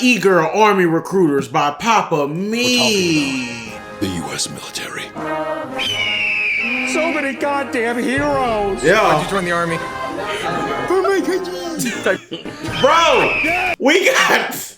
e-girl army recruiters by Papa Me. The U.S. military. So many goddamn heroes. Yeah. Why'd you join the army? Oh my God. Bro, we got...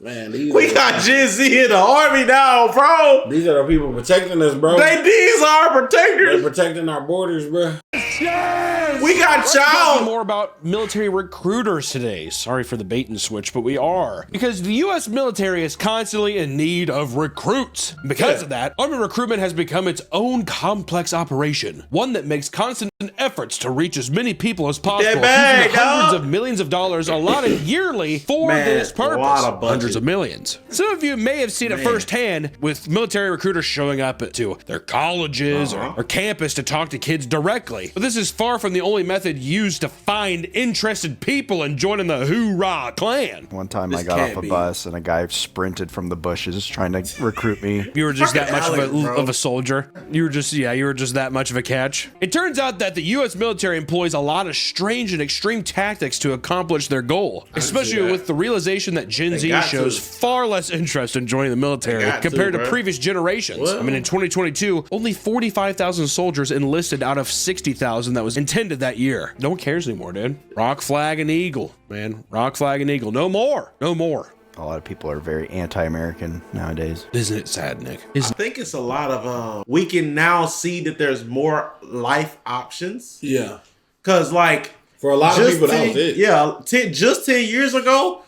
Man, We got Gen Z in the army now, bro. These are the people protecting us, bro. These are They're protectors. protecting our borders, bro. Yes! We got We're talking child. more about military recruiters today. Sorry for the bait and switch, but we are. Because the U.S. military is constantly in need of recruits. Because of that, Army recruitment has become its own complex operation. One that makes constant efforts to reach as many people as possible, bag, using hundreds of millions of dollars allotted yearly for this a purpose. lot of budget. Hundreds of millions. Some of you may have seen it firsthand with military recruiters showing up to their colleges or campus to talk to kids directly. But this is far from the only method used to find interested people in joining the Hoorah clan. One time I got off a bus and a guy sprinted from the bushes trying to recruit me. You were just that much Alex, of a soldier. You were just that much of a catch. It turns out that the U.S. military employs a lot of strange and extreme tactics to accomplish their goal, especially with the realization that Gen Z shows far less interest in joining the military compared to previous generations. I mean, in 2022, only 45,000 soldiers enlisted out of 60,000 that was intended that year. No one cares anymore, dude. Rock, flag, and eagle, man. Rock, flag, and eagle. No more. No more. A lot of people are very anti-American nowadays. Isn't it sad, Nick? I think it's a lot of, we can now see that there's more life options. Yeah. Cause like, For a lot of people, that was it. Yeah, just 10 years ago,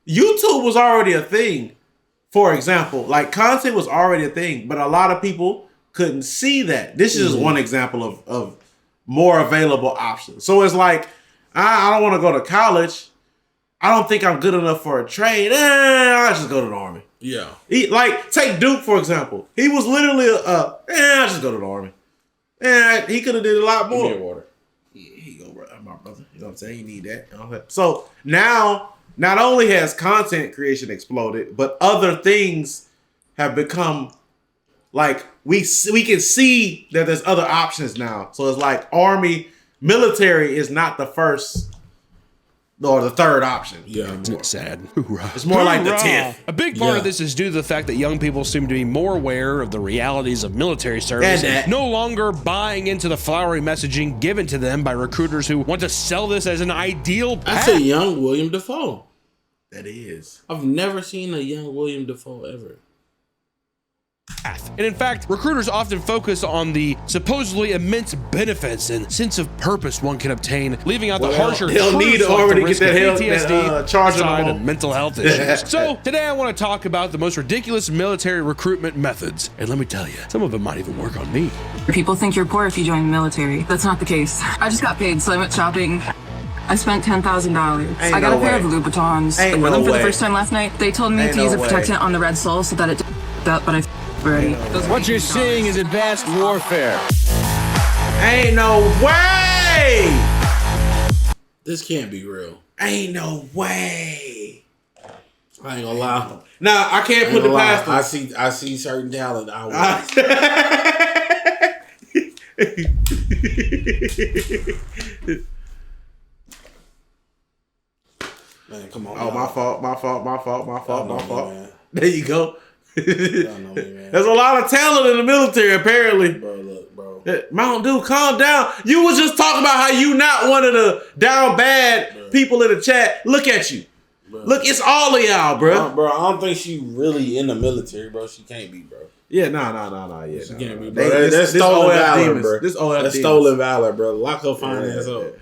YouTube was already a thing. For example, like content was already a thing, but a lot of people couldn't see that. This is just one example of more available options. So it's like, I don't want to go to college. I don't think I'm good enough for a trade. I'll just go to the army. Yeah. Like, take Duke, for example. He was literally I'll just go to the army. He could have did a lot more. Give me water. Here you go, my brother. You know what I'm saying? You need that. So now, not only has content creation exploded, but other things have become like we can see that there's other options now. So it's like army, military is not the first or the third option. Yeah. It's sad. It's more like the 10th. A big part of this is due to the fact that young people seem to be more aware of the realities of military service, and no longer buying into the flowery messaging given to them by recruiters who want to sell this as an ideal path. That's a young William Dafoe. That is. I've never seen a young William Dafoe ever. And in fact, recruiters often focus on the supposedly immense benefits and sense of purpose one can obtain, leaving out the harsher they'll truths need to like already the risk get of that PTSD, charging them and mental health issues. So today I want to talk about the most ridiculous military recruitment methods. And let me tell you, some of them might even work on me. People think you're poor if you join the military. That's not the case. I just got paid, so I went shopping. I spent $10,000. I got a pair of Louboutins. I wore them for the first time last night. They told me to use a protectant on the red sole so that it didn't up, but I already. What you're seeing is advanced warfare. Ain't no way! This can't be real. Ain't no way! I ain't gonna lie. Nah, I can't put it past them. I see certain talent. Man, come on. Oh, my fault. Man. There you go. Y'all know me, man. There's a lot of talent in the military, apparently. Bro, look, bro. Mountain Dew, calm down. You was just talking about how you not one of the down bad people in the chat. Look at you. Bro. Look, it's all of y'all, bro. Bro, I don't think she really in the military, bro. She can't be, bro. Yeah, nah. Yeah, she can't be, bro. That's stolen valor, bro. That's stolen valor, bro. Lock her fine ass up.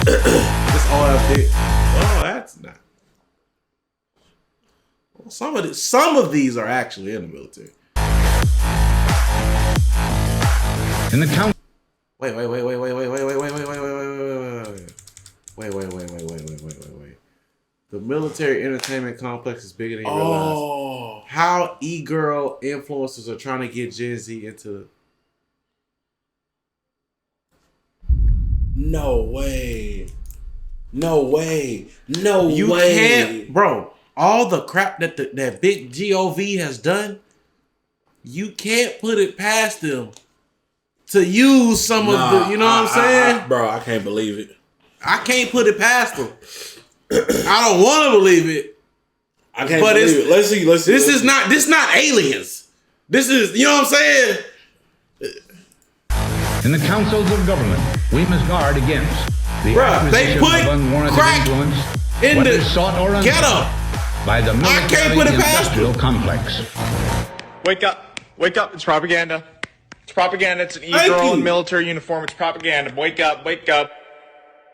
This OF. Oh, that's not. Well, some of these are actually in the military. In the count. Wait. The military entertainment complex is bigger than you realize. How e-girl influencers are trying to get Gen Z into. No way. You can't, bro. All the crap that that big GOV has done, you can't put it past them to use some of the, you know what I'm saying? Bro, I can't believe it. I can't put it past them. I don't want to believe it, I can't believe it. Let's see. This is not aliens. This is, you know what I'm saying? In the councils of government, we must guard against the they put of unwarranted crack influence, in whether the sought or ghetto by the military-industrial complex. Wake up. Wake up. It's propaganda. It's propaganda. It's an e-girl in military uniform. It's propaganda. Wake up. Wake up.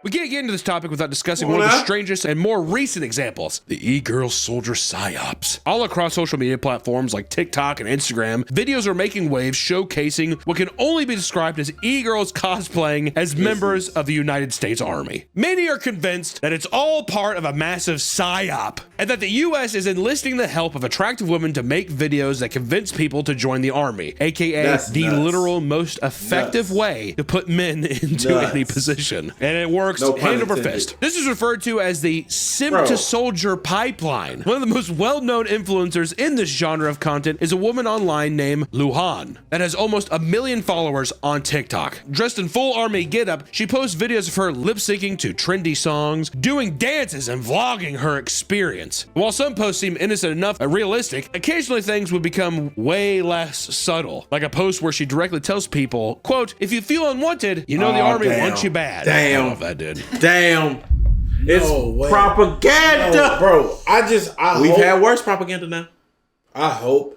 We can't get into this topic without discussing one of the strangest and more recent examples, the e-girl soldier psyops. All across social media platforms like TikTok and Instagram, videos are making waves showcasing what can only be described as e-girls cosplaying as members of the United States Army. Many are convinced that it's all part of a massive psyop, and that the US is enlisting the help of attractive women to make videos that convince people to join the Army, aka the literal most effective way to put men into any position. And it works hand over fist. This is referred to as the simp to soldier pipeline. One of the most well-known influencers in this genre of content is a woman online named Luhan that has almost 1 million followers on TikTok. Dressed in full army getup, she posts videos of her lip-syncing to trendy songs, doing dances, and vlogging her experience. While some posts seem innocent enough and realistic, occasionally things would become way less subtle. Like a post where she directly tells people, quote, "If you feel unwanted, you know the army wants you bad." Damn. I don't know if that did. Damn. It's propaganda. No, bro. We've had worse propaganda now. I hope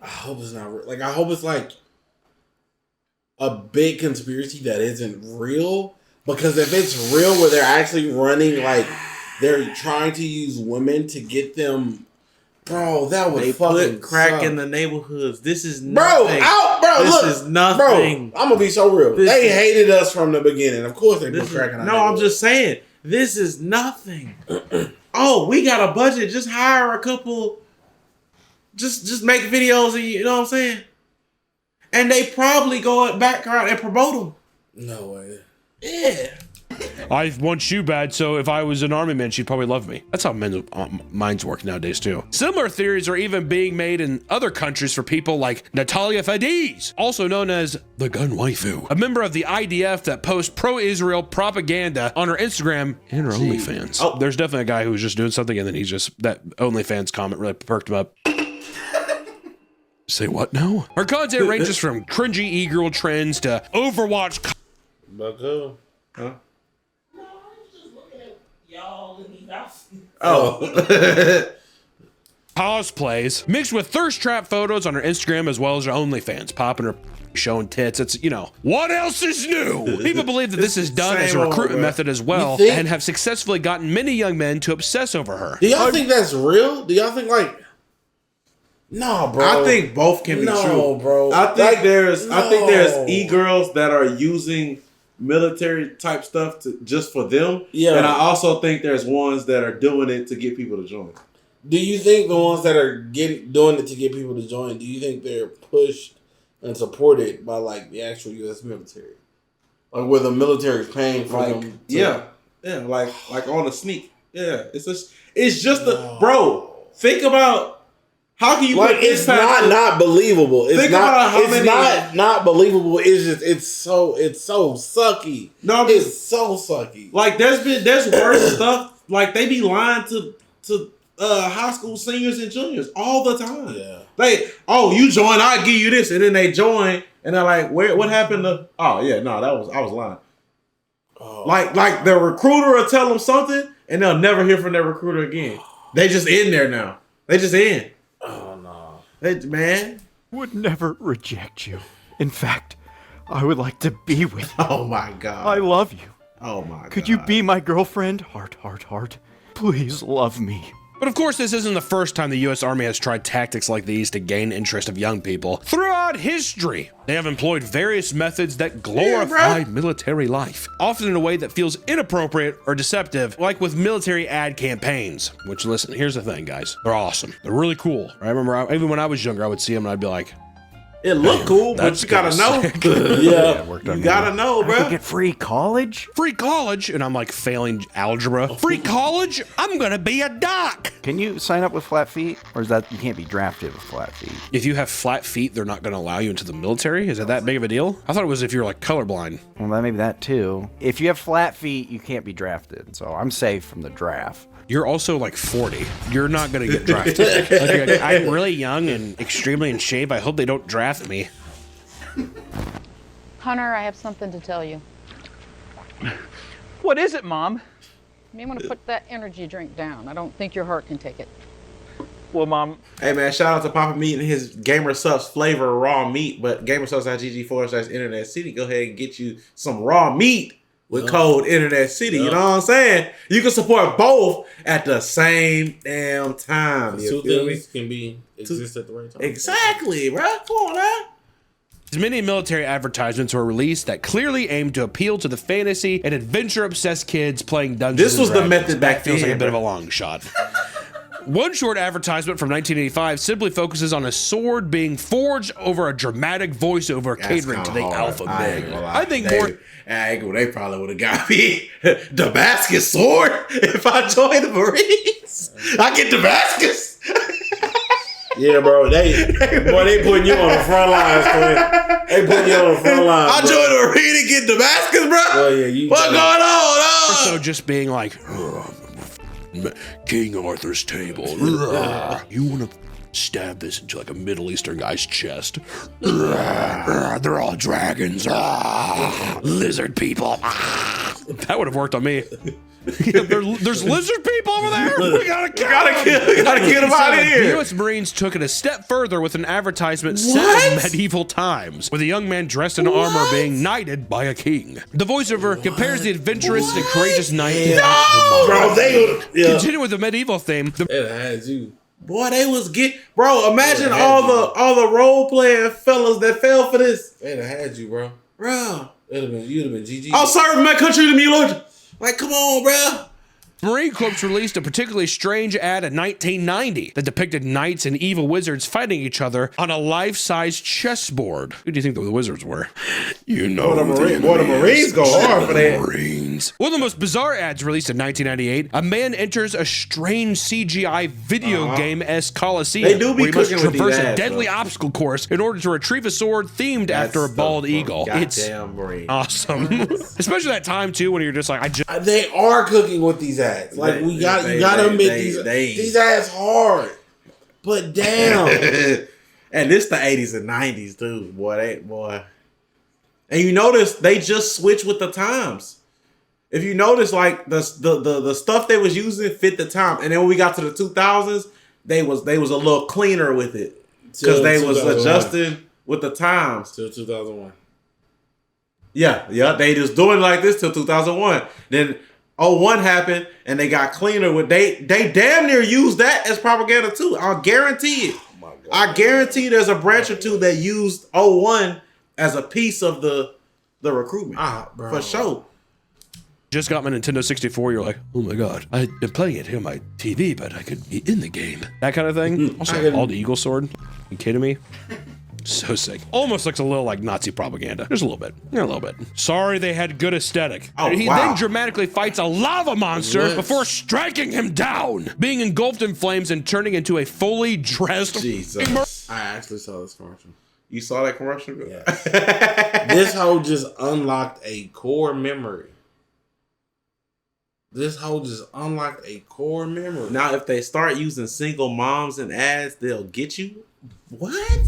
it's not real. Like, I hope it's like a big conspiracy that isn't real. Because if it's real where they're actually running, like, they're trying to use women to get them, bro, that would fucking put crack suck. in the neighborhoods. This is nothing. This is nothing. Bro, I'm gonna be so real. They hated us from the beginning. Of course they put crack in our neighborhood. I'm just saying. This is nothing. Oh, we got a budget. Just hire a couple. Just make videos, and you know what I'm saying? And they probably go back around and promote them. No way. Yeah. I want you bad, so if I was an army man, she'd probably love me. That's how men's minds work nowadays, too. Similar theories are even being made in other countries for people like Natalia Fadiz, also known as the gun waifu, a member of the IDF that posts pro-Israel propaganda on her Instagram and her OnlyFans. Oh, there's definitely a guy who was just doing something and then that OnlyFans comment really perked him up. Say what now? Her content ranges from cringy e-girl trends to Overwatch. Huh? Cosplays mixed with thirst trap photos on her Instagram as well as her OnlyFans, popping her showing tits. It's, you know, what else is new? People believe that this is done as a recruitment method as well and have successfully gotten many young men to obsess over her. Do y'all think that's real? Do y'all think like, no, bro? I think both can be true, bro. I think there's e-girls that are using military type stuff just for them. Yeah. And I also think there's ones that are doing it to get people to join. Do you think the ones that are doing it to get people to join, do you think they're pushed and supported by like the actual U.S. military? Like where the military is paying for them? Yeah, like on a sneak. Yeah, it's just bro. Think about how can you like it's not believable. It's not believable. It's just it's so sucky. No, it's so sucky. Like there's worse stuff. Like they be lying to high school seniors and juniors all the time. Yeah. Like, oh, you join, I'll give you this, and then they join, and they're like, what happened to? Oh yeah, no, I was lying. Oh. Like the recruiter will tell them something, and they'll never hear from their recruiter again. They just in there now. They just in. Oh no, man. Would never reject you. In fact, I would like to be with you. Oh my God. I love you. Oh my God. Could you be my girlfriend? Heart, heart, heart. Please love me. But of course, this isn't the first time the U.S. Army has tried tactics like these to gain interest of young people. Throughout history, they have employed various methods that glorify military life, often in a way that feels inappropriate or deceptive, like with military ad campaigns. Which, listen, here's the thing, guys. They're awesome. They're really cool. I remember, even when I was younger, I would see them and I'd be like, it looked cool, but you gotta know. Yeah, you gotta know, bro. I could get free college? Free college? And I'm like failing algebra. Free college? I'm gonna be a doc. Can you sign up with flat feet? Or is that you can't be drafted with flat feet? If you have flat feet, they're not gonna allow you into the military? Is it that big of a deal? I thought it was if you're like colorblind. Well, maybe that too. If you have flat feet, you can't be drafted. So I'm safe from the draft. you're also like 40. You're not gonna get drafted. Like, I'm really young and extremely in shape. I hope they don't draft me. Hunter, I have something to tell you. What is it, Mom? You may want to put that energy drink down. I don't think your heart can take it. Well, Mom. Hey man, shout out to Papa Meat and his Gamer Subs flavor raw meat. But GamerSubs.gg/InternetCity. Go ahead and get you some raw meat with code InternetCity. You know what I'm saying? You can support both at the same damn time. Two things can exist at the right time. Exactly, bro. Come on, man. Many military advertisements were released that clearly aimed to appeal to the fantasy and adventure-obsessed kids playing Dungeons This was and the Dragons. method back That feels then, like a bit bro. of a long shot. One short advertisement from 1985 simply focuses on a sword being forged over a dramatic voiceover catering to the alpha male. I think they probably would have got me Damascus sword if I joined the Marines. I get Damascus. Yeah, bro. They putting you on the front lines, man. They putting you on the front lines. I joined the Marine to get Damascus, bro. Well, yeah, what's going on? So just being like, King Arthur's table. You want to stab this into like a Middle Eastern guy's chest? They're all dragons. Lizard people. That would have worked on me. There's lizard people over there. We gotta get them out of here. The U.S. Marines took it a step further with an advertisement set in medieval times, with a young man dressed in armor being knighted by a king. The voiceover compares the adventurous and courageous knight to continue with the medieval theme. It has you. Boy, they was bro. Imagine all the role playing fellas that fell for this. They'd have had you, bro. Bro, you'd have been GG. I'll serve my country to me, Lord. Like, come on, bro. Marine Corps released a particularly strange ad in 1990 that depicted knights and evil wizards fighting each other on a life-size chessboard. Who do you think the wizards were? You know, the Marines go hard for that. Marines. One of the most bizarre ads released in 1998, a man enters a strange CGI video game-esque Coliseum. They do be where he must cooking with traverse these a ads, deadly though. obstacle course in order to retrieve a sword themed after a bald eagle. It's Marine. awesome. Especially that time, too, when you're just like, They are cooking with these ads. Like, you gotta admit these ads hard. But damn. And this the 80s and 90s, too. Boy. And you notice they just switch with the times. If you notice, like the stuff they was using fit the time. And then when we got to the 2000s, they was a little cleaner with it. Because they was adjusting with the times. Till 2001. Yeah. They just doing it like this till 2001. Then 01 happened and they got cleaner with they damn near used that as propaganda too. I'll guarantee it. Oh I guarantee there's a branch or two that used 01 as a piece of the recruitment. For sure. Just got my Nintendo 64, you're like, oh my god, I've been playing it here on my TV, but I could be in the game. That kind of thing. Also, all the Eagle Sword. You kidding me? So sick. Almost looks a little like Nazi propaganda. Just a little bit. Yeah, a little bit. Sorry they had good aesthetic. He then dramatically fights a lava monster before striking him down, being engulfed in flames and turning into a fully dressed... Jesus. I actually saw this commercial. You saw that commercial? Yes. This hoe just unlocked a core memory. Now, if they start using single moms in ads, they'll get you. What?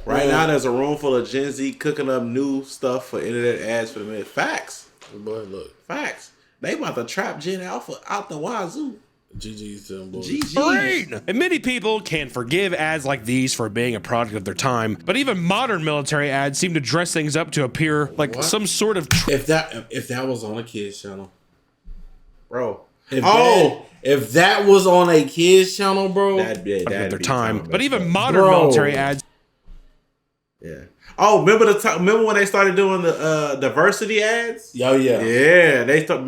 Right now, there's a room full of Gen Z cooking up new stuff for internet ads for the minute. Facts. But look. Facts. They about to trap Gen Alpha out the wazoo. GG's to them boys. GG's. And many people can forgive ads like these for being a product of their time, but even modern military ads seem to dress things up to appear like some sort of... If that was on a kids channel. Bro. If that was on a kids channel, bro. That'd be their time. But even modern military ads... Yeah. Oh, remember when they started doing the diversity ads? Oh yeah. Yeah, they start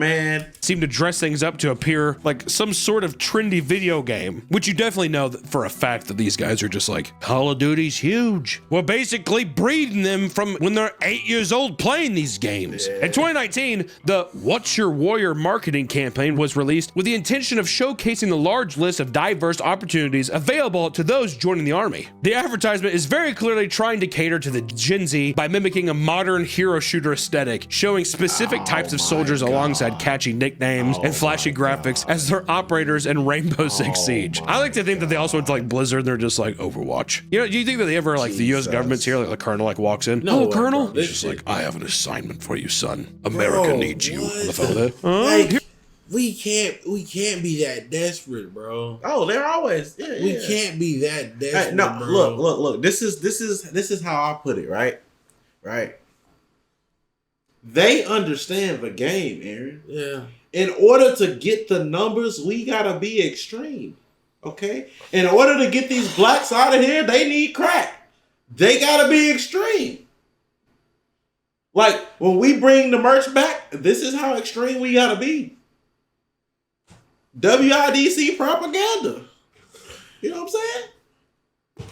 seem to dress things up to appear like some sort of trendy video game, which you definitely know for a fact that these guys are just like, Call of Duty's huge. We're basically breeding them from when they're 8 years old playing these games. In 2019, the What's Your Warrior marketing campaign was released with the intention of showcasing the large list of diverse opportunities available to those joining the army. The advertisement is very clearly trying to cater to the Gen Z by mimicking a modern hero shooter aesthetic, showing specific types of soldiers alongside catchy nicknames and flashy graphics as their operators in Rainbow Six Siege. I like to think that they also went to like Blizzard and they're just like Overwatch. You know, do you think that they ever like the US government's here, like the colonel like walks in? No, colonel? He's just like, I have an assignment for you, son. America needs you. On the phone there. Like, we can't be that desperate, bro. Oh, they're always we can't be that desperate. Hey, no, bro. look. This is how I put it, right? Right. They understand the game, Aaron. Yeah. In order to get the numbers, we gotta be extreme. Okay? In order to get these blacks out of here, they need crack. They gotta be extreme. Like when we bring the merch back, this is how extreme we gotta be. WIDC propaganda. You know what I'm saying?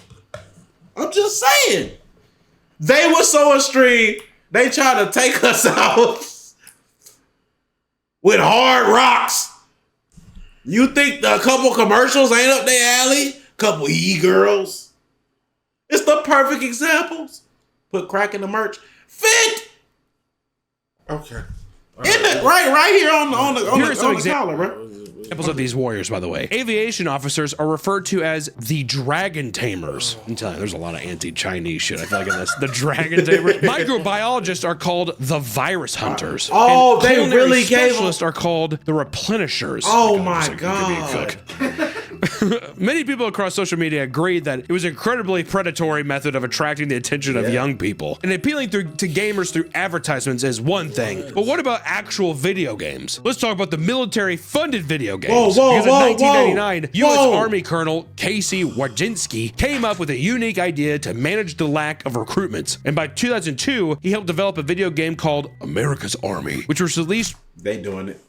I'm just saying. They were so extreme, they tried to take us out with hard rocks. You think a couple commercials ain't up their alley? Couple e-girls. It's the perfect examples. Put crack in the merch. Fit. Okay. Right here on the collar, bro. Examples of these warriors, by the way. Aviation officers are referred to as the Dragon Tamers. I'm telling you, there's a lot of anti-Chinese shit, I feel like, in this. The Dragon Tamers. Microbiologists are called the Virus Hunters. Oh, and they really gave specialists are called the Replenishers. Oh my God. Many people across social media agreed that it was an incredibly predatory method of attracting the attention of young people. And appealing to gamers through advertisements is one thing, but what about actual video games? Let's talk about the military-funded video games. Because in 1999, U.S. Army Colonel Casey Wardzinski came up with a unique idea to manage the lack of recruitments. And by 2002, he helped develop a video game called America's Army, which was released. They doing it.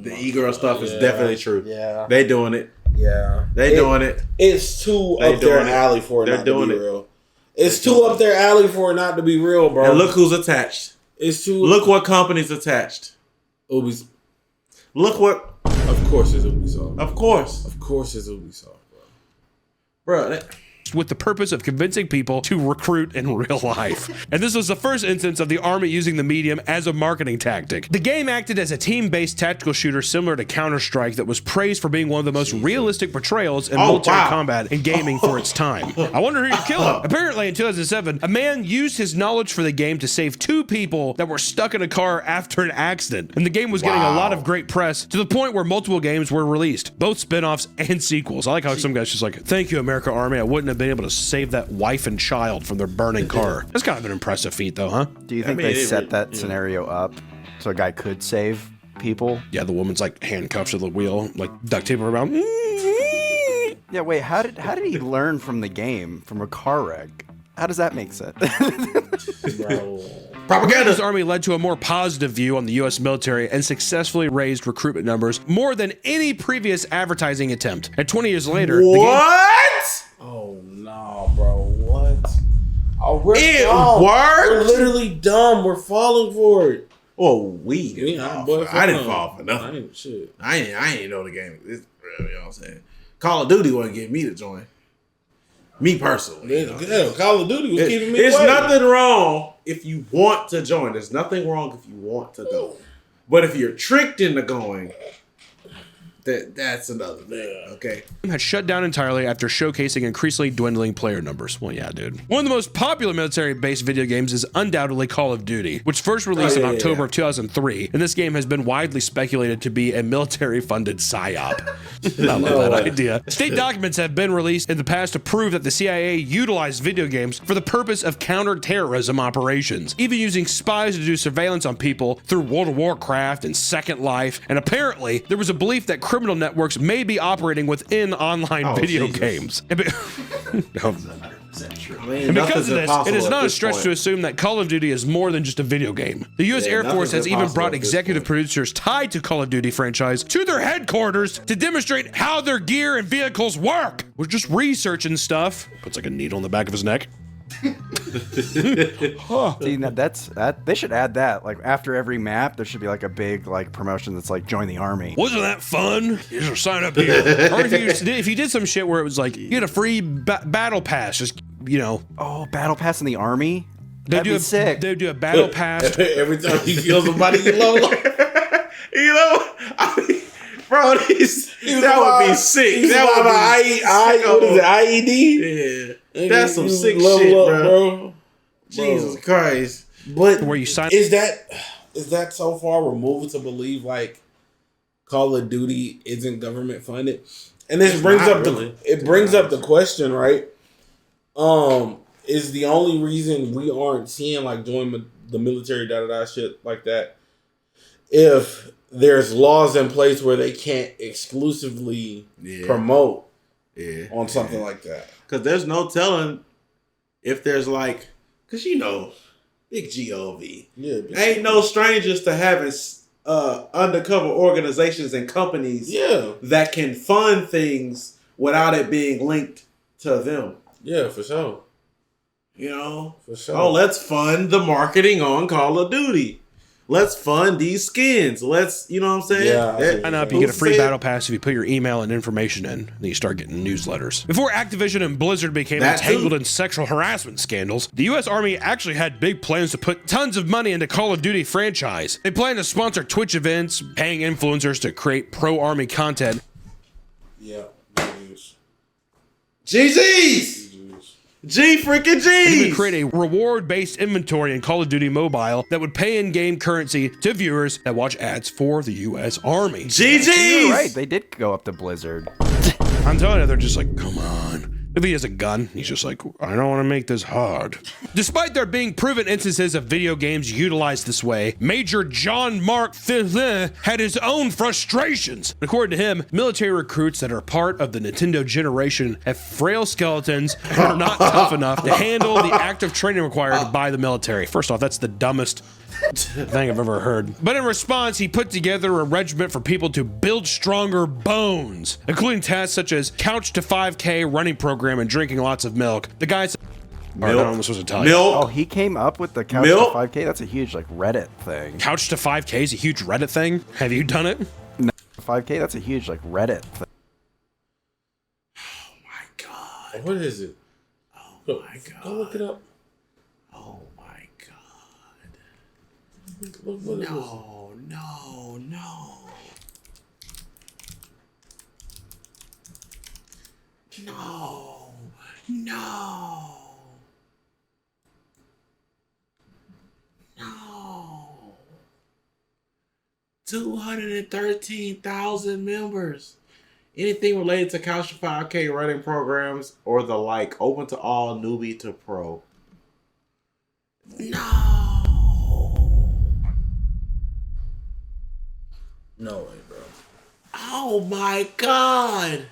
The e-girl stuff is definitely true. Yeah. They doing it. Yeah. They doing it. It's too up their alley for it not to be real. It's too up their alley for it not to be real, bro. And look who's attached. It's too. Look what company's attached. Ubisoft. Look what. Of course it's Ubisoft. Of course. Of course it's Ubisoft, bro. With the purpose of convincing people to recruit in real life. And this was the first instance of the Army using the medium as a marketing tactic. The game acted as a team-based tactical shooter similar to Counter-Strike that was praised for being one of the most realistic portrayals in military combat and gaming for its time. I wonder who you're killing. Apparently in 2007, a man used his knowledge for the game to save 2 people that were stuck in a car after an accident. And the game was getting a lot of great press to the point where multiple games were released, both spin-offs and sequels. I like how some guys just like, thank you, America Army. I wouldn't have been able to save that wife and child from their burning car. That's kind of an impressive feat though, huh? Do you think they set that scenario up so a guy could save people? Yeah, the woman's like handcuffed to the wheel, like duct tape around. Yeah, wait, how did he learn from the game, from a car wreck? How does that make sense? Propaganda's Army led to a more positive view on the U.S. military and successfully raised recruitment numbers more than any previous advertising attempt. And 20 years later, Oh no, bro! What? Oh, we're it dumb. worked. We're literally dumb. We're falling for it. Oh, I didn't fall for nothing. I ain't know the game. It's real, you know what I'm saying? Call of Duty wouldn't get me to join. Me personally. Call of Duty was keeping me. There's nothing wrong if you want to join. There's nothing wrong if you want to go. But if you're tricked into going, that's another thing, okay? Had shut down entirely after showcasing increasingly dwindling player numbers. Well, yeah, dude. One of the most popular military-based video games is undoubtedly Call of Duty, which first released in October of 2003, and this game has been widely speculated to be a military-funded psyop. I love that idea. State documents have been released in the past to prove that the CIA utilized video games for the purpose of counter-terrorism operations, even using spies to do surveillance on people through World of Warcraft and Second Life, and apparently there was a belief that criminal networks may be operating within online video games. And because of this, it is not a stretch to assume that Call of Duty is more than just a video game. The U.S. Air Force has even brought executive producers tied to Call of Duty franchise to their headquarters to demonstrate how their gear and vehicles work. We're just researching stuff. Puts like a needle in the back of his neck. See, now they should add that. Like after every map, there should be like a big like promotion that's like join the army. Wasn't that fun? You just sign up here. Or if you did some shit where it was like you get a free battle pass, just you know. Oh, battle pass in the army. They do sick. They do a battle pass. Every time you kill somebody, you love them. You know, I mean, bro, that would be sick. That would be IED? Yeah, that's some sick level shit, up, bro. Jesus Christ! But where you sign is that so far removed to believe like Call of Duty isn't government funded? And this brings up the question, right? Is the only reason we aren't seeing like join the military shit like that if there's laws in place where they can't exclusively promote on something like that? Because there's no telling if there's like, because you know, big GOV. Yeah, ain't no strangers to having undercover organizations and companies that can fund things without it being linked to them. Yeah, for sure. You know? For sure. Oh, let's fund the marketing on Call of Duty. Let's fund these skins. Let's, you know what I'm saying? Yeah. Sign up, you get a free battle pass if you put your email and information in, then you start getting newsletters. Before Activision and Blizzard became entangled in sexual harassment scandals, the U.S. Army actually had big plans to put tons of money into Call of Duty franchise. They plan to sponsor Twitch events, paying influencers to create pro-army content. Yeah. GG's! G freaking G! Even create a reward-based inventory in Call of Duty Mobile that would pay in-game currency to viewers that watch ads for the U.S. Army. GG's! You're right, they did go up to Blizzard. I'm telling you, they're just like, come on. If he has a gun, he's just like, I don't want to make this hard. Despite there being proven instances of video games utilized this way, Major John Mark Fillin had his own frustrations. According to him, military recruits that are part of the Nintendo generation have frail skeletons and are not tough enough to handle the active training required by the military. First off, that's the dumbest thing I've ever heard. But in response, he put together a regiment for people to build stronger bones, including tasks such as couch to 5K running program and drinking lots of milk. The guys Milk. Oh, he came up with the couch to 5K? That's a huge like Reddit thing. Couch to 5K is a huge Reddit thing? Have you done it? No, 5K? That's a huge like Reddit thing. Oh my god. What is it? Oh my god. Go look it up. Oh my god. What is No. No. 213,000 members. Anything related to Couch to 5K running programs or the like, open to all, newbie to pro. No. No way, bro. Oh my god.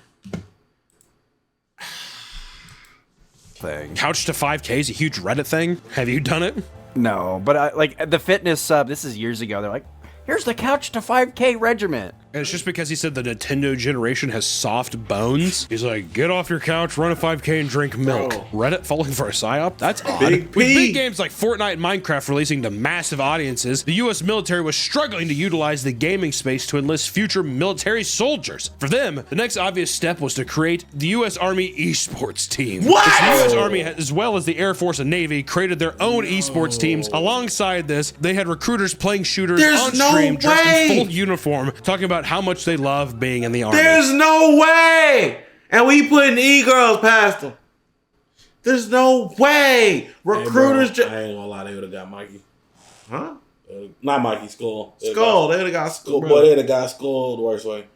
Thing. Couch to 5K is a huge Reddit thing. Have you done it? No, but like the fitness sub, this is years ago. They're like, here's the couch to 5K regiment. And it's just because he said the Nintendo generation has soft bones. He's like, get off your couch, run a 5K, and drink milk. Bro. Reddit falling for a psyop? That's odd. Big With P. big games like Fortnite and Minecraft releasing to massive audiences, the U.S. military was struggling to utilize the gaming space to enlist future military soldiers. For them, the next obvious step was to create the U.S. Army esports team. What? The U.S. Army, as well as the Air Force and Navy, created their own esports teams. Alongside this, they had recruiters playing shooters on stream dressed in full uniform, talking about how much they love being in the Army. There's no way. And we putting e-girls past them. There's no way. Recruiters. Hey, bro, I ain't gonna lie, they would have got Mikey. Huh? Not Mikey, Skull. They would have got Skull. Boy, they would have got Skull the worst way.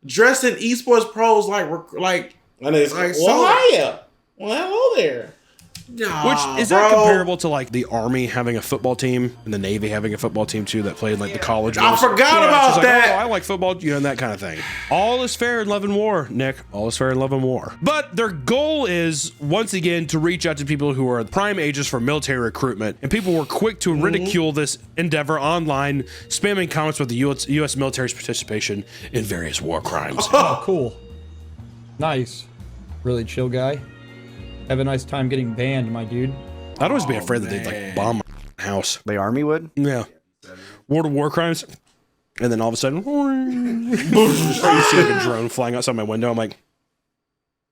Dressed in esports pros like And it's like well, hiya. Well, hello there. Nah, Which is that comparable to like the Army having a football team and the Navy having a football team too that played like the college I ones? forgot about it's just that. Like, oh, I like football, you know, and that kind of thing. All is fair in love and war, Nick. All is fair in love and war. But their goal is once again to reach out to people who are prime ages for military recruitment, and people were quick to ridicule this endeavor online, spamming comments with the U.S. military's participation in various war crimes. Oh, cool. Nice. Really chill guy. Have a nice time getting banned, my dude. I'd always be afraid that they'd like bomb my house. The Army would? Yeah. War crimes. And then all of a sudden, you see like a drone flying outside my window. I'm like,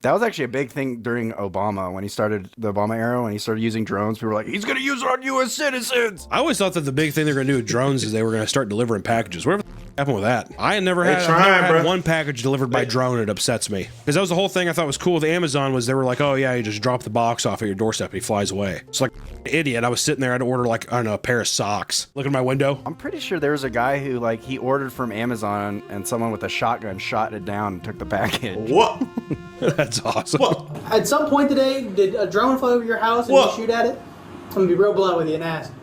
That was actually a big thing during Obama when he started the Obama era, when he started using drones. People were like, he's going to use it on U.S. citizens. I always thought that the big thing they're going to do with drones is they were going to start delivering packages. Whatever happened with that? I never had one package delivered by drone. It upsets me because that was the whole thing I thought was cool with Amazon was they were like, oh yeah, you just drop the box off at your doorstep and he flies away. It's like idiot. I was sitting there, I had to order like, I don't know, a pair of socks. Look at my window. I'm pretty sure there was a guy who like he ordered from Amazon and someone with a shotgun shot it down and took the package. What? That's awesome. What? At some point today, did a drone fly over your house and you shoot at it? I'm gonna be real blunt with you and ask.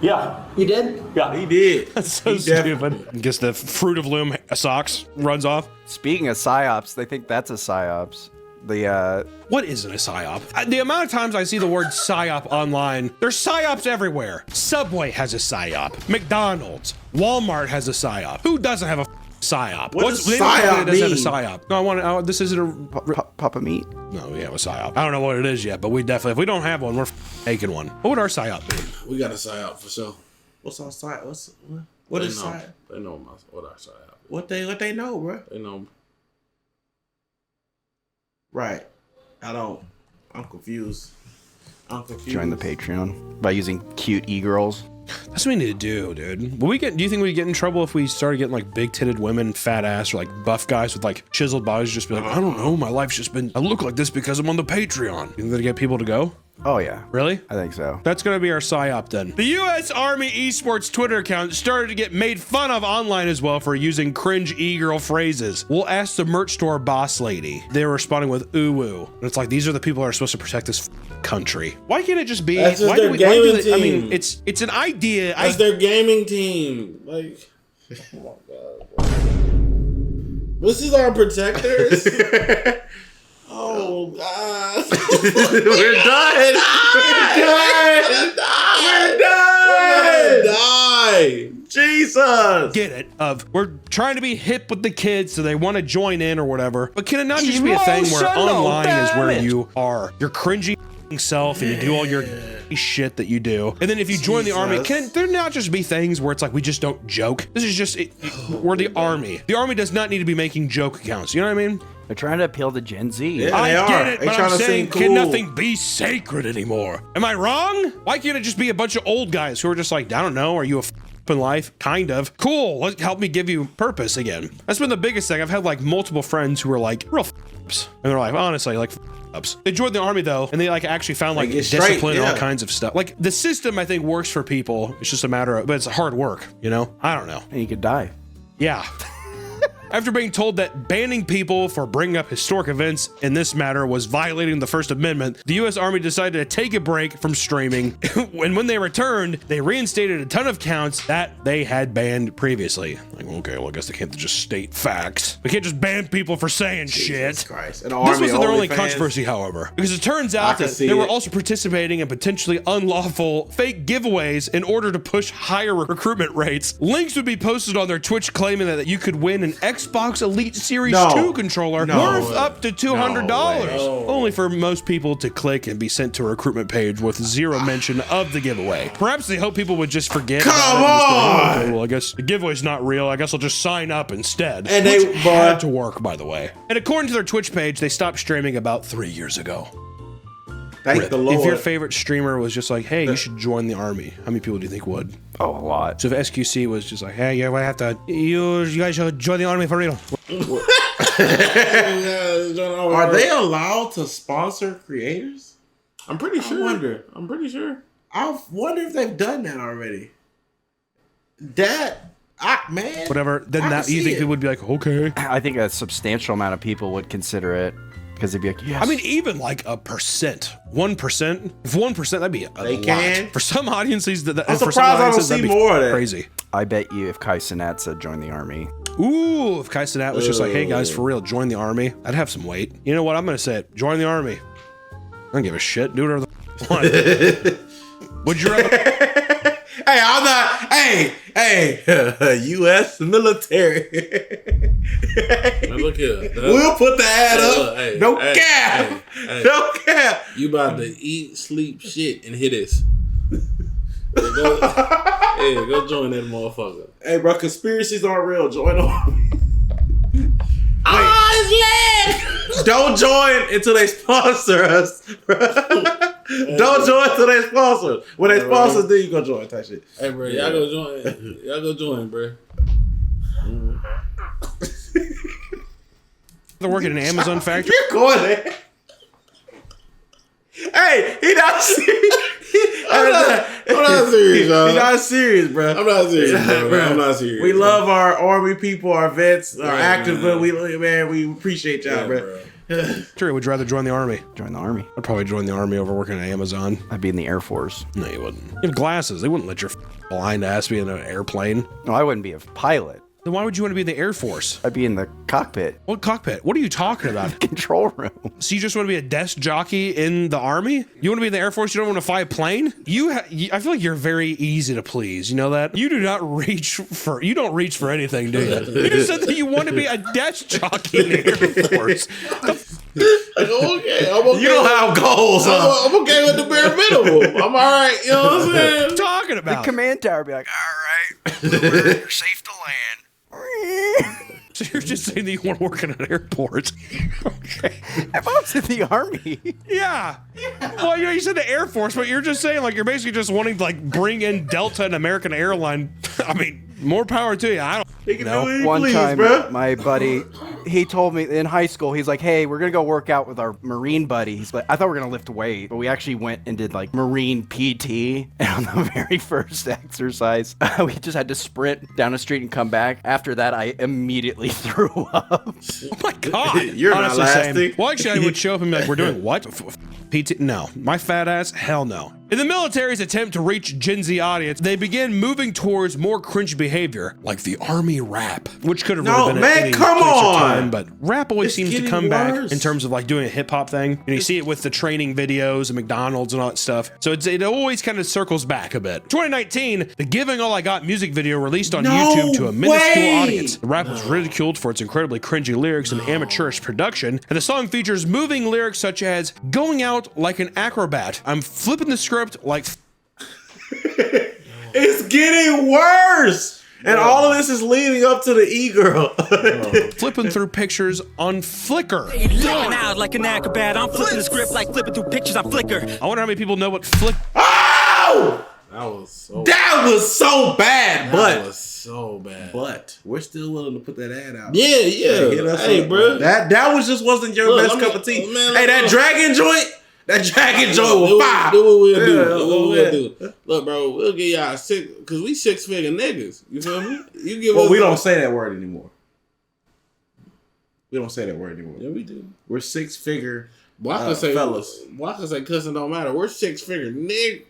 Yeah. You did? Yeah. He did. That's so stupid. I guess the Fruit of Loom socks runs off. Speaking of psyops, they think that's a psyops. What isn't a psyop? The amount of times I see the word psyop online, there's psyops everywhere. Subway has a psyop. McDonald's, Walmart has a psyop. Who doesn't have a psyop? What does psyop doesn't have a mean? psyop? No, I want. this isn't a Papa Meat. No, we have a psyop. I don't know what it is yet, but we definitely, if we don't have one, we're making one. What would our psyop be? We got a psyop for sure. What's our psyop? What is psyop? They know what our psyop is. What they know, bro? They know. Right. I'm confused. Join the Patreon by using cute e-girls. That's what we need to do, dude. Will we get? Do you think we'd get in trouble if we started getting like big-titted women, fat ass, or like buff guys with like chiseled bodies? Just be like, I don't know, my life's just been. I look like this because I'm on the Patreon. You think that'd get people to go? Oh yeah. Really? I think so. That's gonna be our psyop then. The U.S. Army Esports Twitter account started to get made fun of online as well for using cringe e-girl phrases. We'll ask the merch store boss lady. They were responding with ooh. And it's like, these are the people that are supposed to protect this country. Why can't it just be? That's just why their do we, gaming why do they, I team. mean, it's an idea. That's their gaming team. Like, oh my God. This is our protectors. Oh God. We're done. We're done. Jesus. Get it? We're trying to be hip with the kids, so they want to join in or whatever. But can it not just be a thing where online is where you are your cringy self and you do all your shit that you do, and then if you join the army, can there not just be things where it's like we just don't joke? This is just we're the army. The army does not need to be making joke accounts. You know what I mean? They're trying to appeal to Gen Z. Yeah, I get it, but I'm saying, cool. Can nothing be sacred anymore? Am I wrong? Why can't it just be a bunch of old guys who are just like, I don't know, are you a in life? Kind of. Cool, help me give you purpose again. That's been the biggest thing. I've had like multiple friends who are like real ups, and they're like, honestly, like ups. They joined the army though, and they like actually found like discipline and all kinds of stuff. Like the system, I think, works for people. It's just a matter of, but it's hard work, you know? I don't know. And you could die. Yeah. After being told that banning people for bringing up historic events in this matter was violating the First Amendment, the U.S. Army decided to take a break from streaming. And when they returned, they reinstated a ton of counts that they had banned previously. Like, okay, well, I guess they can't just state facts. We can't just ban people for saying shit. Christ. This wasn't their only controversy, however, because it turns out that they were also participating in potentially unlawful fake giveaways in order to push higher recruitment rates. Links would be posted on their Twitch claiming that you could win an Xbox Elite Series 2 controller worth up to $200, only for most people to click and be sent to a recruitment page with zero mention of the giveaway. Perhaps they hope people would just forget. Come on! Okay, well, I guess the giveaway's not real. I guess I'll just sign up instead. And which had to work, by the way. And according to their Twitch page, they stopped streaming about 3 years ago. Thank the Lord. If your favorite streamer was just like, hey, you should join the army, how many people do you think would? Oh, a lot. So if SQC was just like, hey, yeah, I have to, you guys should join the army for real. Are they allowed to sponsor creators? I'm pretty sure. I'm pretty sure. I wonder if they've done that already. Man. Whatever. Then that you think it would be like, okay. I think a substantial amount of people would consider it. Because they'd be like, yes. I mean, even like 1%. 1%. If 1%, that'd be a lot. For some audiences, I'm surprised I don't see more of that. Crazy. I bet you if Kai Cenat said join the army. Ooh, if Kai Cenat was just like, hey guys, for real, join the army, I'd have some weight. You know what? I'm going to say it. Join the army. I don't give a shit. Do whatever the want. Would you rather? Hey, I'm not. Hey, U.S. military. Look here. We'll put the ad up. No cap. No cap. You about to eat, sleep, shit, and hit us. Go join that motherfucker. Hey, bro, conspiracies aren't real. Join the army. His leg. Don't join until they sponsor us. Don't join until they sponsor us. When they sponsor us, then you go join. Type shit. Hey, bro, y'all go join. Y'all go join, bro. They're working in an Amazon factory. You're going there. Hey, he not serious. I'm not serious, y'all. He not serious, bro. I'm not serious, bro. I'm not serious. We love our army people, our vets, our active, but we appreciate y'all, bro. True, would you rather join the army? Join the army. I'd probably join the army over working at Amazon. I'd be in the Air Force. No, you wouldn't. You have glasses. They wouldn't let your blind ass be in an airplane. No, I wouldn't be a pilot. Then why would you want to be in the Air Force? I'd be in the cockpit. What cockpit? What are you talking about? Control room. So you just want to be a desk jockey in the army? You want to be in the Air Force? You don't want to fly a plane? I feel like you're very easy to please. You know that? You do not reach for. You don't reach for anything, do you? You just said that you want to be a desk jockey in the Air Force. Okay, I'm okay. You don't have goals, huh? I'm okay with the bare minimum. I'm all right. You know what I'm saying? What are you talking about? The command tower would be like, all right, we're safe to land. So you're just saying that you want to work in an airport? Okay. If I was in the army. Yeah. Well, you said the Air Force, but you're just saying, like, you're basically just wanting to, like, bring in Delta and American Airline. I mean, more power to you. I don't know. One time, my buddy, he told me in high school, he's like, hey, we're going to go work out with our Marine buddy. He's like, I thought we were going to lift weight, but we actually went and did like Marine PT. And on the very first exercise, we just had to sprint down the street and come back. After that, I immediately threw up. Oh my God. You're honestly not lasting. Same. Well, actually, I would show up and be like, we're doing what? PT? No. My fat ass? Hell no. In the military's attempt to reach Gen Z audience, they began moving towards more cringe behavior, like the army rap, which could have really been at any place or time, but rap always seems to come back in terms of like doing a hip hop thing. And you see it with the training videos and McDonald's and all that stuff. So it always kind of circles back a bit. 2019, the Giving All I Got music video released on YouTube to a minuscule audience. The rap was ridiculed for its incredibly cringy lyrics and amateurish production, and the song features moving lyrics such as going out like an acrobat. I'm flipping the script like it's getting worse, and all of this is leading up to the e-girl. Flipping through pictures on Flickr. Going out like an acrobat. I'm flipping the script like flipping through pictures on Flickr. I wonder how many people know what Flick. Oh! That was so bad, That was so bad. But we're still willing to put that ad out. Yeah. Hey, bro. That was just wasn't your best cup of tea. Hey, that dragon joint. That dragon joint was fire. Do what we'll do. Do what we'll do. Look, bro, we'll get y'all because we 6-figure niggas. You feel me? You give us. We don't say that word anymore. We don't say that word anymore. Yeah, we do. We're 6-figure fellas. Well, I can say cussing don't matter. We're 6-figure niggas.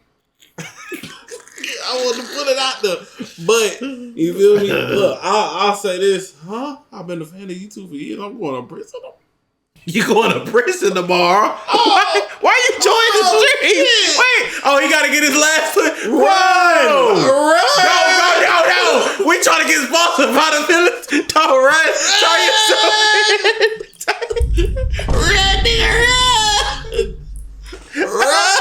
I want to put it out there, but you feel me? Look, I'll say this, I've been a fan of YouTube for years. I'm going to prison. You going to prison tomorrow? Why you joining the stream? Wait, he got to get his last run. No. We trying to get sponsored by the military. Don't run. Try yourself. Run, nigga, run.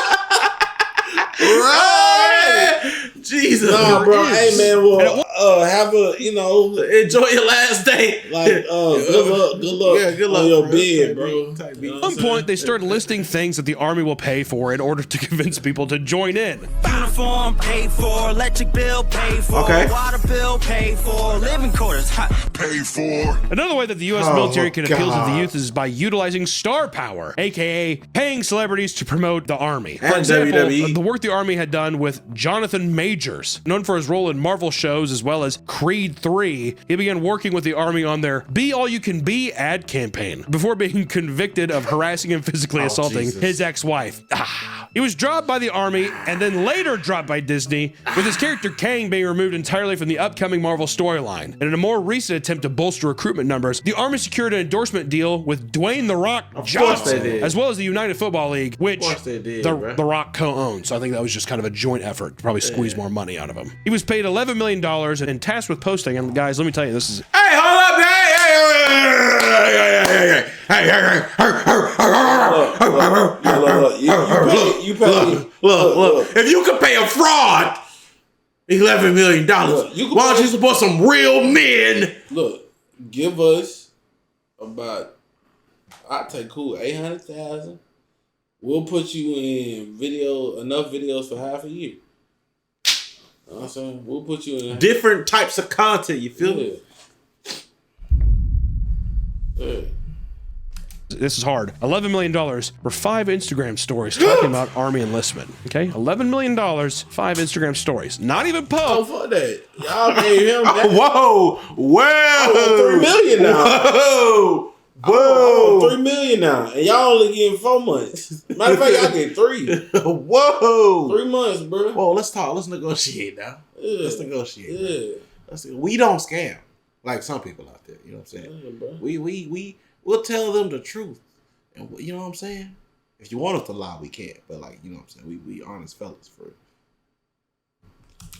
Jesus. Nah, bro. Hey, man. Well, have a, enjoy your last day. Like, good luck. Yeah, good luck on your bed, bro. At one point, they started listing things that the army will pay for in order to convince people to join in. Uniform paid for, electric bill paid for, water bill paid for, living quarters paid for. Another way that the U.S. military can appeal to the youth is by utilizing star power, aka paying celebrities to promote the army. For example, WWE. The work the army had done with Jonathan Majors, known for his role in Marvel shows as well as Creed 3, he began working with the army on their Be All You Can Be ad campaign before being convicted of harassing and physically assaulting his ex-wife. He was dropped by the army and then later dropped by Disney, with his character Kang being removed entirely from the upcoming Marvel storyline. And in a more recent attempt to bolster recruitment numbers, the army secured an endorsement deal with Dwayne "The Rock" Johnson, as well as the United Football League, which the Rock co-owns. So I think that was just kind of a joint effort to probably squeeze more money out of him. He was paid $11 million and tasked with posting. And guys, let me tell you, this is. Hey, hold up! Look. If you could pay a fraud $11 million, why don't you support some real men? Look, give us about I'll take cool 800,000. We'll put you in enough videos for half a year. You know what I'm saying? We'll put you in different types of content. You feel me? Yeah. This is hard. $11 million for 5 Instagram stories talking about Army enlistment. Okay, $11 million, 5 Instagram stories. Not even Poe. Oh, fuck that. Y'all gave him that. Whoa. $3 million now. Whoa. $3 million now. And y'all only getting 4 months. Matter of fact, y'all get 3. Whoa. 3 months, bro. Whoa, let's talk. Let's negotiate now. Yeah. Let's negotiate. Yeah. We don't scam like some people out there. You know what I'm saying? Yeah, bro. We'll tell them the truth. And you know what I'm saying? If you want us to lie, we can't. But like, you know what I'm saying? We honest fellas for it.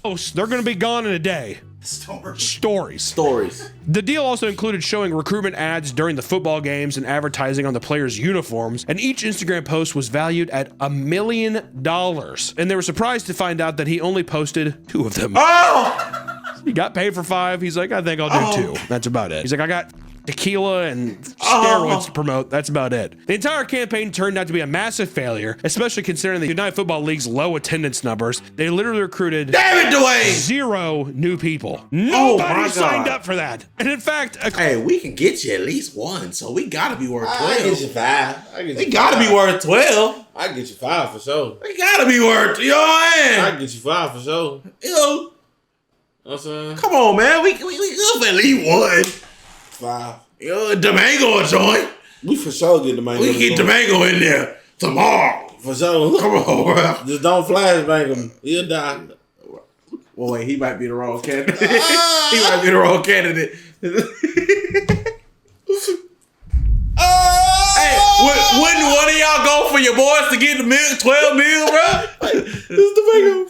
Oh, they're going to be gone in a day. Stories. The deal also included showing recruitment ads during the football games and advertising on the players' uniforms, and each Instagram post was valued at $1 million. And they were surprised to find out that he only posted 2 of them. Oh! He got paid for 5. He's like, I think I'll do 2. That's about it. He's like, I got tequila and steroids to promote. That's about it. The entire campaign turned out to be a massive failure, especially considering the United Football League's low attendance numbers. They literally recruited 0 new people. Nobody signed up for that. And in fact, hey, we can get you at least 1, so we gotta be worth 12. I get you 5. We gotta be worth 12. I get you 5 for sure. We gotta be worth, you know what I mean? I get you 5 for sure. You know what I'm saying? Come on, man. We good for at least 1. 5. Yo, Domingo will join. We for sure get Domingo. We get Domingo in there tomorrow. For sure. Come on, bro. Just don't flashbang him. He'll die. Well, wait, he might be the wrong candidate. He might be the wrong candidate. Hey, wouldn't one of y'all go for your boys to get the 12 mil, bro? It's Domingo.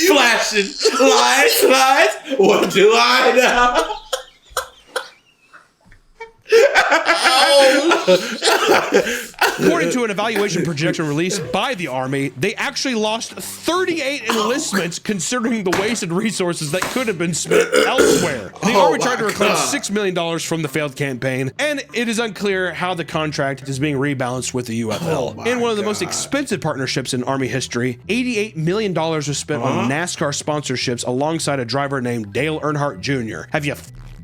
Flashing lights. What do I know? According to an evaluation projection released by the Army, they actually lost 38 enlistments considering the wasted resources that could have been spent elsewhere. And the Army tried to reclaim $6 million from the failed campaign, and it is unclear how the contract is being rebalanced with the UFL. In one of the most expensive partnerships in Army history, $88 million was spent on NASCAR sponsorships alongside a driver named Dale Earnhardt Jr. Have you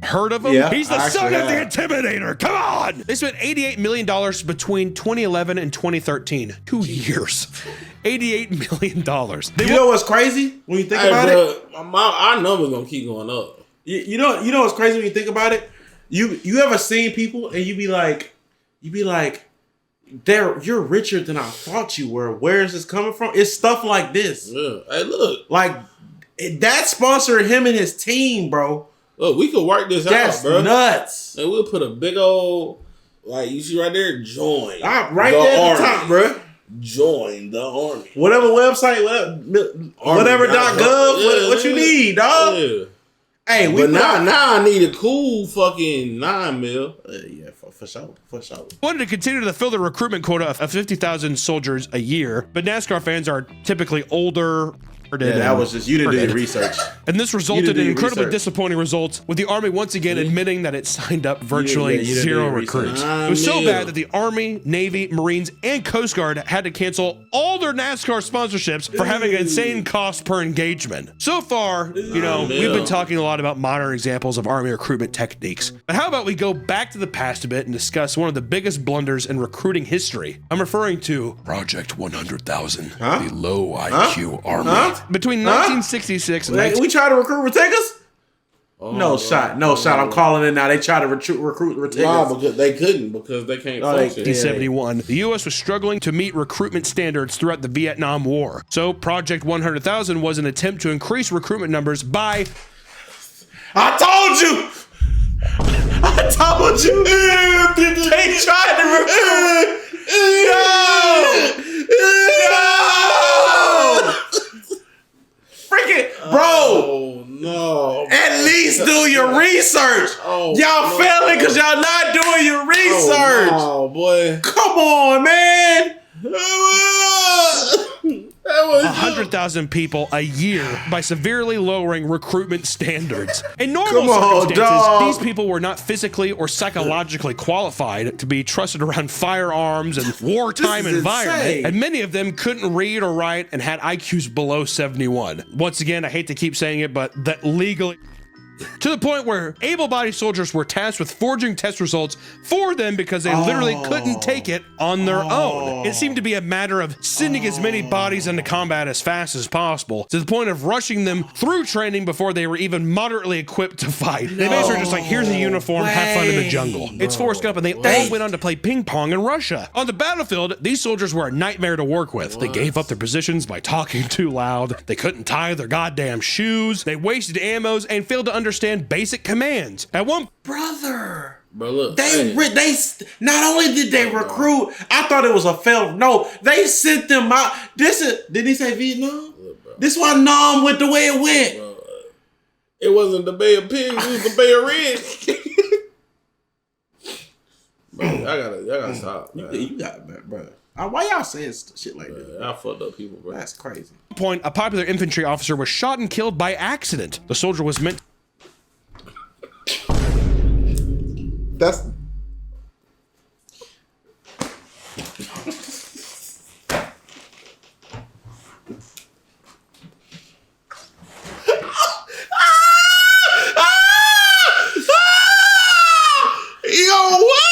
heard of him? Yeah, he's the son of the Intimidator. Come on! They spent $88 million between 2011 and 2013. 2 years. $88 million. You know what's crazy when you think about it? Our numbers gonna keep going up. You know what's crazy when you think about it? You ever seen people and you be like, you're richer than I thought you were. Where is this coming from? It's stuff like this. Yeah. Hey, look. Like that sponsored him and his team, bro. Look, we could work this out, bro. That's nuts. And we'll put a big old, like, you see right there, join. Right there at the top, bro. Join the Army. Whatever website, whatever.gov, what you need, dog. Yeah. Hey, but now I need a cool fucking 9 mil. Yeah, for sure. Wanted to continue to fill the recruitment quota of 50,000 soldiers a year, but NASCAR fans are typically older. Yeah, that was just, you didn't do your research. And this resulted in incredibly disappointing results, with the Army once again admitting that it signed up virtually 0 recruits. It was so bad that the Army, Navy, Marines, and Coast Guard had to cancel all their NASCAR sponsorships for having an insane cost per engagement. So far, you know, we've been talking a lot about modern examples of Army recruitment techniques. But how about we go back to the past a bit and discuss one of the biggest blunders in recruiting history? I'm referring to Project 100,000, the low IQ Army. Between 1966 and we try to recruit Ortegas? No shot. I'm calling it now. They try to recruit Ortegas. Nah, because they couldn't, because they can't function. 1971, the U.S. was struggling to meet recruitment standards throughout the Vietnam War. So Project 100,000 was an attempt to increase recruitment numbers by... I told you! They tried to recruit... No! Freaking bro! Oh no! At least do your research. Y'all failing because y'all not doing your research. Oh boy! Come on, man! 100,000 people a year by severely lowering recruitment standards. In normal circumstances, these people were not physically or psychologically qualified to be trusted around firearms and wartime environment, and many of them couldn't read or write and had IQs below 71. Once again, I hate to keep saying it, but that legally... To the point where able-bodied soldiers were tasked with forging test results for them because they literally couldn't take it on their own. It seemed to be a matter of sending as many bodies into combat as fast as possible, to the point of rushing them through training before they were even moderately equipped to fight. They basically were just like, here's a uniform, have fun in the jungle. It's Forrest Gump, and they all went on to play ping pong in Russia. On the battlefield, these soldiers were a nightmare to work with. They gave up their positions by talking too loud. They couldn't tie their goddamn shoes. They wasted ammos and failed to understand basic commands. At one Bro, look, they not only did they recruit, I thought it was a failed. No, they sent them out. Did he say Vietnam? This why Nam went the way it went. Bro, it wasn't the Bay of Pigs, it was the Bay of Reds. Bro, I gotta stop. You got it, bro. Why y'all saying shit like that? I fucked up people, bro. That's crazy. At one point, a popular infantry officer was shot and killed by accident. The soldier was meant That's Yo, what?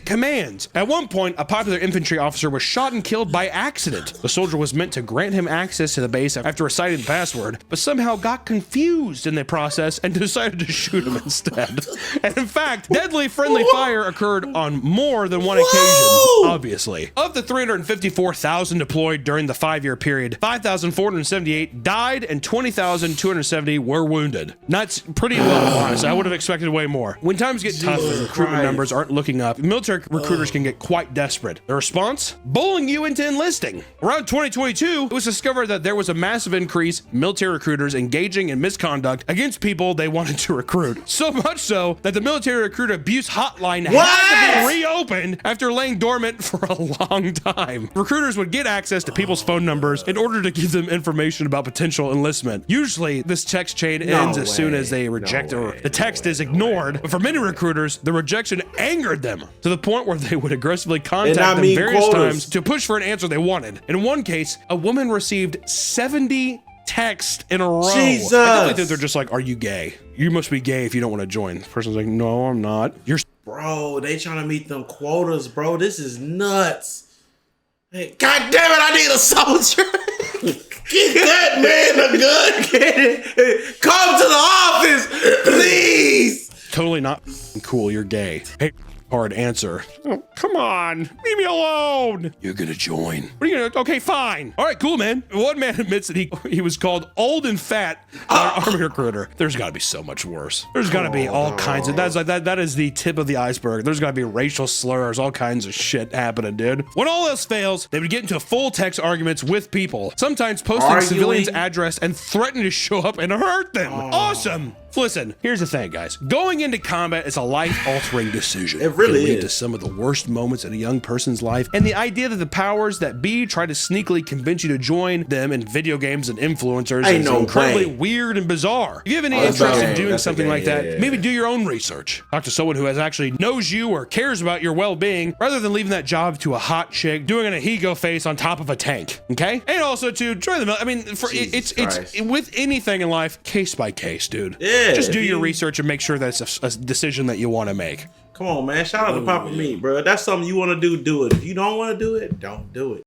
commands. At one point, a popular infantry officer was shot and killed by accident. The soldier was meant to grant him access to the base after reciting the password, but somehow got confused in the process and decided to shoot him instead. And in fact, deadly friendly fire occurred on more than one occasion, obviously. Of the 354,000 deployed during the 5-year period, 5,478 died and 20,270 were wounded. That's pretty low, honestly. I would have expected way more. When times get tough and recruitment numbers aren't looking up, military recruiters can get quite desperate. The response? Bullying you into enlisting. Around 2022, it was discovered that there was a massive increase in military recruiters engaging in misconduct against people they wanted to recruit. So much so that the military recruiter abuse hotline had to be reopened after laying dormant for a long time. Recruiters would get access to people's phone numbers in order to give them information about potential enlistment. Usually, this text chain ends as soon as they reject or the text is ignored, but for many recruiters, the rejection angered them to the point where they would aggressively contact them various times to push for an answer they wanted. In one case, a woman received 70 texts in a row. Jesus. I definitely think they're just like, are you gay? You must be gay if you don't want to join. The person's like, no, I'm not. You're bro, they trying to meet them quotas, bro. This is nuts. Hey, God damn it, I need a soldier. Get that man a gun. Get it. Come to the office, please. totally not cool. You're gay. Hey, hard answer. Oh, come on, leave me alone. You're gonna join. What are you gonna? Okay, fine. All right, cool, man. One man admits that he was called old and fat by an army recruiter. There's got to be so much worse. There's got to be all kinds of. That's like that is the tip of the iceberg. There's got to be racial slurs, all kinds of shit happening, dude. When all else fails, they would get into full text arguments with people, sometimes posting civilians' address and threatening to show up and hurt them. Awesome. Listen, here's the thing, guys. Going into combat is a life-altering decision. It really can lead is. to some of the worst moments in a young person's life, and the idea that the powers that be try to sneakily convince you to join them in video games and influencers is incredibly weird and bizarre. If you have any interest in doing something like that, maybe do your own research. Talk to someone who actually knows you or cares about your well-being, rather than leaving that job to a hot chick doing an Ahigo face on top of a tank. Okay? And also to join the. I mean, for it's with anything in life, case by case, dude. Yeah. Just do your research and make sure that it's a decision that you want to make. Come on, man. Shout out to Papa Meat, bro. That's something you want to do it. If you don't want to do it, don't do it.